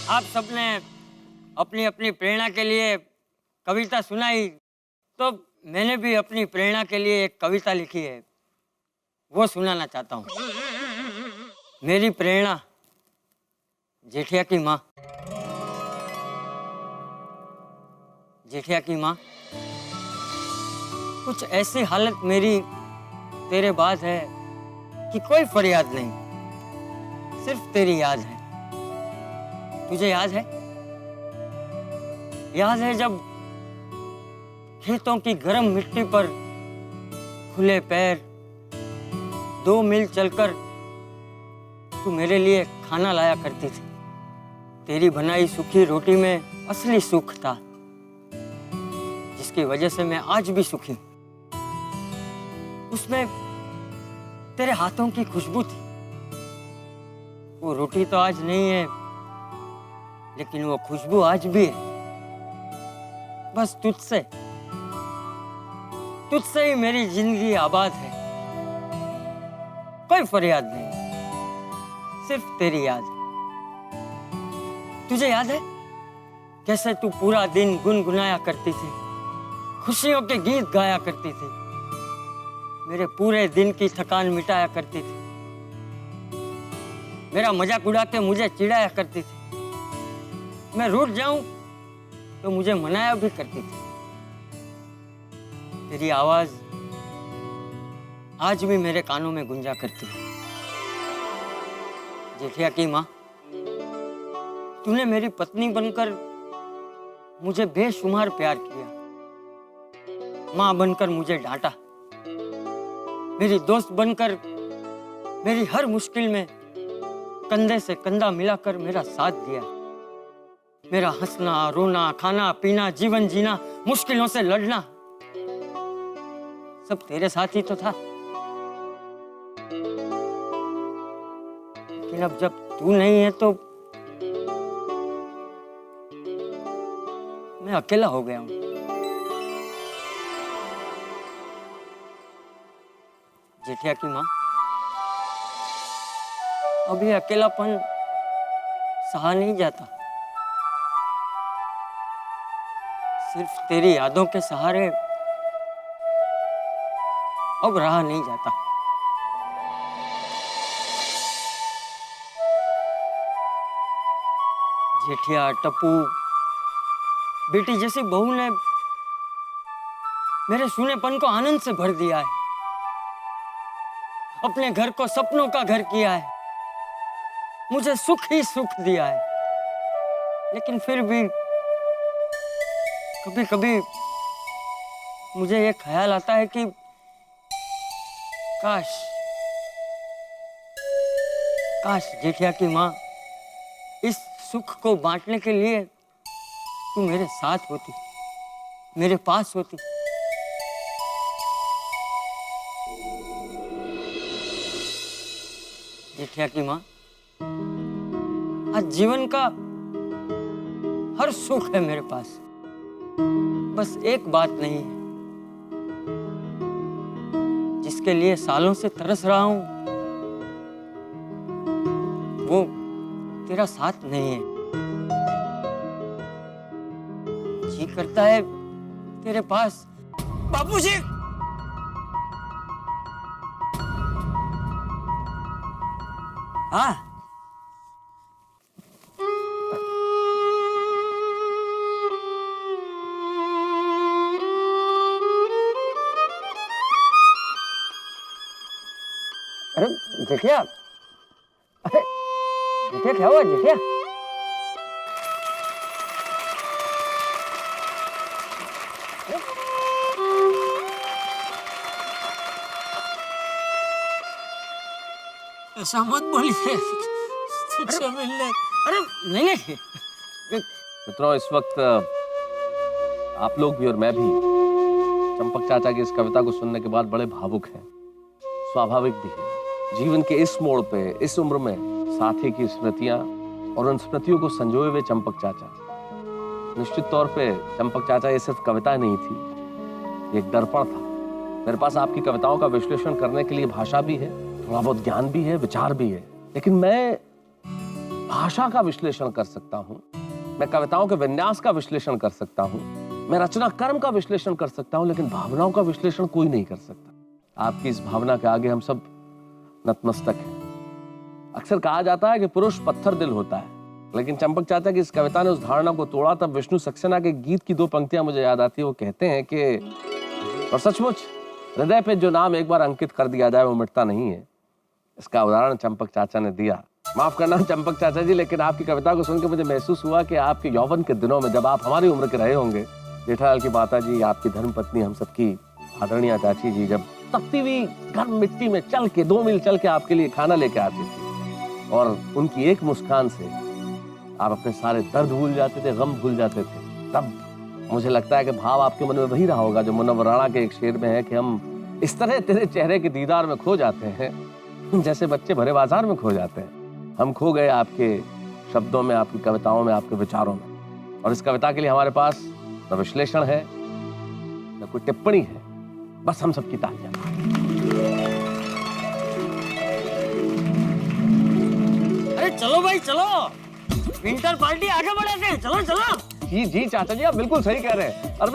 आप सबने अपनी अपनी प्रेरणा के लिए कविता सुनाई, तो मैंने भी अपनी प्रेरणा के लिए एक कविता लिखी है, वो सुनाना चाहता हूँ। मेरी प्रेरणा, जेठिया की माँ। जेठिया की माँ, कुछ ऐसी हालत मेरी तेरे बाद है कि कोई फरियाद नहीं, सिर्फ तेरी याद है। तुझे याद है? याद है जब खेतों की गर्म मिट्टी पर खुले पैर 2 मील चलकर तू मेरे लिए खाना लाया करती थी। तेरी बनाई सूखी रोटी में असली सुख था, जिसकी वजह से मैं आज भी सुखी हूं। उसमें तेरे हाथों की खुशबू थी। वो रोटी तो आज नहीं है, लेकिन वो खुशबू आज भी है। बस तुझसे ही मेरी जिंदगी आबाद है। कोई फरियाद नहीं, सिर्फ तेरी याद। तुझे याद है कैसे तू पूरा दिन गुनगुनाया करती थी, खुशियों के गीत गाया करती थी, मेरे पूरे दिन की थकान मिटाया करती थी, मेरा मजाक उड़ा के मुझे चिढ़ाया करती थी, मैं रूठ जाऊं तो मुझे मनाया भी करती थी। तेरी आवाज आज भी मेरे कानों में गूंजा करती है। जेठिया की माँ, तूने मेरी पत्नी बनकर मुझे बेशुमार प्यार किया। माँ बनकर मुझे डांटा, मेरी दोस्त बनकर मेरी हर मुश्किल में कंधे से कंधा मिलाकर मेरा साथ दिया। मेरा हंसना, रोना, खाना, पीना, जीवन जीना, मुश्किलों से लड़ना, सब तेरे साथ ही तो था। लेकिन अब जब तू नहीं है तो मैं अकेला हो गया हूं। जेठिया की माँ, अभी अकेलापन सहा नहीं जाता। सिर्फ तेरी यादों के सहारे अब रहा नहीं जाता। जेठिया, टप्पू, बेटी जैसी बहू ने मेरे सूनेपन को आनंद से भर दिया है, अपने घर को सपनों का घर किया है, मुझे सुख ही सुख दिया है। लेकिन फिर भी कभी कभी मुझे ये ख्याल आता है कि काश जेठिया की माँ, इस सुख को बांटने के लिए तू मेरे साथ होती, मेरे पास होती। जेठिया की माँ, आज जीवन का हर सुख है मेरे पास, बस एक बात नहीं है, जिसके लिए सालों से तरस रहा हूं, वो तेरा साथ नहीं है। जी करता है तेरे पास। बापूजी! हाँ, अरे जेठिया, अरे जेठिया, क्या हुआ जेठिया? ऐसा मत बोलिए, तुझसे मिलने। अरे नहीं। मित्रों, इस वक्त आप लोग भी और मैं भी चंपक चाचा की इस कविता को सुनने के बाद बड़े भावुक हैं। स्वाभाविक भी है। जीवन के इस मोड़ पे, इस उम्र में साथी की स्मृतियां और उन स्मृतियों को संजोए हुए चंपक चाचा। निश्चित तौर पे चंपक चाचा ये सिर्फ कविता नहीं थी, ये एक दर्पण था। मेरे पास आपकी कविताओं का विश्लेषण करने के लिए भाषा भी है, थोड़ा बहुत ज्ञान भी है, विचार भी है, लेकिन मैं भाषा का विश्लेषण कर सकता हूं, मैं कविताओं के विन्यास का विश्लेषण कर सकता हूं, मैं रचना कर्म का विश्लेषण कर सकता हूं, लेकिन भावनाओं का विश्लेषण कोई नहीं कर सकता। आपकी इस भावना के आगे हम सब नतमस्तक हैं। अक्सर कहा जाता है कि पुरुष पत्थर दिल होता है, लेकिन चंपक चाचा की इस कविता ने उस धारणा को तोड़ा। तब विष्णु सक्सेना के गीत की 2 पंक्तियां मुझे याद आती है। वो कहते हैं कि और सचमुच हृदय पे जो नाम एक बार अंकित कर दिया जाए वो मिटता नहीं है। इसका उदाहरण चंपक चाचा ने दिया। माफ करना चंपक चाचा जी, लेकिन आपकी कविता को सुनकर मुझे महसूस हुआ कि आपके यौवन के दिनों में, जब आप हमारी उम्र के रहे होंगे, जेठालाल की माता जी, आपकी धर्मपत्नी, हम सबकी आदरणीय चाची जी, जब तपती हुई गर्म मिट्टी में चल के 2 मील चल के आपके लिए खाना लेके आती थी, और उनकी एक मुस्कान से आप अपने सारे दर्द भूल जाते थे, गम भूल जाते थे। तब मुझे लगता है कि भाव आपके मन में वही रहा होगा जो मुनव्वर राणा के एक शेर में है कि हम इस तरह तेरे चेहरे के दीदार में खो जाते हैं जैसे बच्चे भरे बाजार में खो जाते हैं। हम खो गए आपके शब्दों में, आपकी कविताओं में, आपके विचारों में। और इस कविता के लिए हमारे पास न विश्लेषण है, न कोई टिप्पणी है, बस हम सबकी तालियां। अरे चलो भाई चलो, विंटर पार्टी आगे बढ़ाते हैं, चलो चलो। जी जी चाचा जी, आप बिल्कुल सही कह रहे हैं। अरे